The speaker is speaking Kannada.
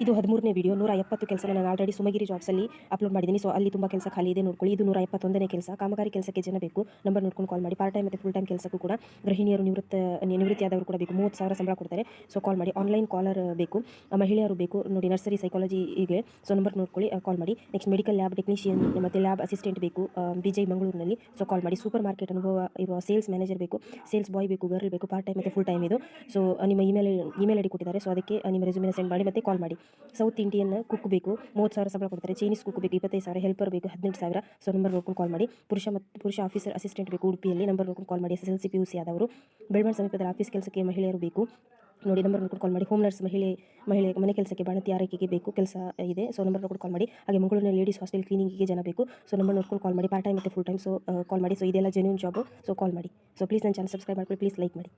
ಇದು 13ನೇ ವಿಡಿಯೋ. 170 ಕೆಲಸನ ನಾನು ಆಲ್ರೆಡಿ ಸುಮಗಿರಿ ಜಾಬ್ಸಲ್ಲಿ ಅಪ್ಲೋಡ್ ಮಾಡಿದ್ದೀನಿ. ಸೊ ಅಲ್ಲಿ ತುಂಬ ಕೆಲಸ ಖಾಲಿ ಇದೆ, ನೋಡ್ಕೊಳ್ಳಿ. ಇದು 171ನೇ ಕೆಲಸ. ಕಾಮಗಾರಿ ಕೆಲಸಕ್ಕೆ ಜನ ಬೇಕು, ನಂಬರ್ ನೋಡ್ಕೊಂಡು ಕಾಲ್ ಮಾಡಿ. ಪಾರ್ಟ್ ಟೈಮ್ ಮತ್ತು ಫುಲ್ ಟೈಮ್ ಕೆಲಸಕ್ಕೂ ಕೂಡ ಗೃಹಿಣಿಯರು, ನಿವೃತ್ತಿಯಾದವರು ಕೂಡ ಬೇಕು. 30,000 ಸಂಬಳ ಕೊಡ್ತಾರೆ. ಸೊ ಕಾಲ್ ಮಾಡಿ. ಆನ್ಲೈನ್ ಕಾಲರ್ ಬೇಕು, ಮಹಿಳೆಯರು ಬೇಕು ನೋಡಿ. ನರ್ಸರಿ ಸೈಕಾಲಜಿ ಇದೆ. ಸೊ ನಂಬರ್ ನೋಡ್ಕೊಳ್ಳಿ, ಕಾಲ್ ಮಾಡಿ. ನೆಕ್ಸ್ಟ್ ಮೆಡಿಕಲ್ ಲ್ಯಾಬ್ ಟೆಕ್ನಿಷಿಯನ್ ಮತ್ತು ಲ್ಯಾಬ್ ಅಸಿಸ್ಟೆಂಟ್ ಬೇಕು, BJ ಮಂಗಳೂರಿನಲ್ಲಿ. ಸೊ ಕಾಲ್ ಮಾಡಿ. ಸೂಪರ್ ಮಾರ್ಕೆಟ್ ಅನುಭವ ಇರುವ ಸೇಲ್ಸ್ ಮ್ಯಾನೇಜರ್ ಬೇಕು, ಸೇಲ್ಸ್ ಬಾಯ್ ಬೇಕು, ಗರ್ಲ್ ಬೇಕು. ಪಾರ್ಟ್ ಟೈಮ್ ಮತ್ತು ಫುಲ್ ಟೈಮ್ ಇದು. ಸೊ ನಿಮ್ಮ ಇಮೇಲ್ ಐಡಿ ಕೊಟ್ಟಿದ್ದಾರೆ. ಸೊ ಅದಕ್ಕೆ ನಿಮ್ಮ ರೆಸ್ಯೂಮೆನ ಸೆಂಡ್ ಮಾಡಿ ಮತ್ತು ಕಾಲ್ ಮಾಡಿ. ಸೌತ್ ಇಂಡಿಯನ್ ಕುಕ್ ಬೇಕು, 30,000 ಸಂಬಳ ಕೊಡ್ತಾರೆ. ಚೈನೀಸ್ ಕುಕ್ ಬೇಕು, 25,000. ಹೆಲ್ಪರ್ ಬೇಕು, 18,000. ಸೊ ನಂಬರ್ ನೋಡ್ಕೊಂಡು ಕಾಲ್ ಮಾಡಿ. ಪುರುಷ ಆಫೀಸರ್ ಅಸಿಸ್ಟೆಂಟ್ ಬೇಕು ಉಡುಪಿಯಲ್ಲಿ. ನಂಬರ್ ನೋಡ್ಕೊಂಡು ಕಾಲ್ ಮಾಡಿ. SSLC PUC ಆದವರು. ಬೆಳ್ಮಣ್ ಸಮೀಪದಲ್ಲಿ ಆಫೀಸ್ ಕೆಲಸಕ್ಕೆ ಮಹಿಳೆಯರು ಬೇಕು ನೋಡಿ. ನಂಬರ್ ನೋಡ್ಕೊಂಡು ಕಾಲ್ ಮಾಡಿ. ಹೋಮ್ ನರ್ಸ್ ಮಹಿಳೆ ಮನೆ ಕೆಲಸಕ್ಕೆ, ಬಾಣತಿ ಆರೈಕೆಗೆ ಬೇಕು, ಕೆಲಸ ಇದೆ. ಸೊ ನಂಬರ್ ನೋಡ್ಕೊಂಡು ಕಾಲ್ ಮಾಡಿ. ಹಾಗೆ ಮಂಗಳೂರಿನ ಲೇಡೀಸ್ ಹಾಸ್ಟೆಲ್ ಕ್ಲೀನಿಂಗಿಗೆ ಜನ ಬೇಕು. ಸೊ ನಂಬರ್ ನೋಡ್ಕೊಂಡು ಕಾಲ್ ಮಾಡಿ. ಪಾರ್ಟ್ ಟೈಮ್ ಮತ್ತು ಫುಲ್ ಟೈಮ್. ಸೊ ಕಾಲ್ ಮಾಡಿ. ಸೊ ಇದೆಲ್ಲ ಜೆನ್ಯೂನ್ ಜಾಬ್. ಸೊ ಕಾಲ್ ಮಾಡಿ. ಸೊ ಪ್ಲೀಸ್ ನನ್ನ ಚಾನಲ್ ಸಬ್ಸ್ಕ್ರೈಬ್ ಮಾಡ್ಕೊಳ್ಳಿ, ಪ್ಲೀಸ್ ಲೈಕ್ ಮಾಡಿ.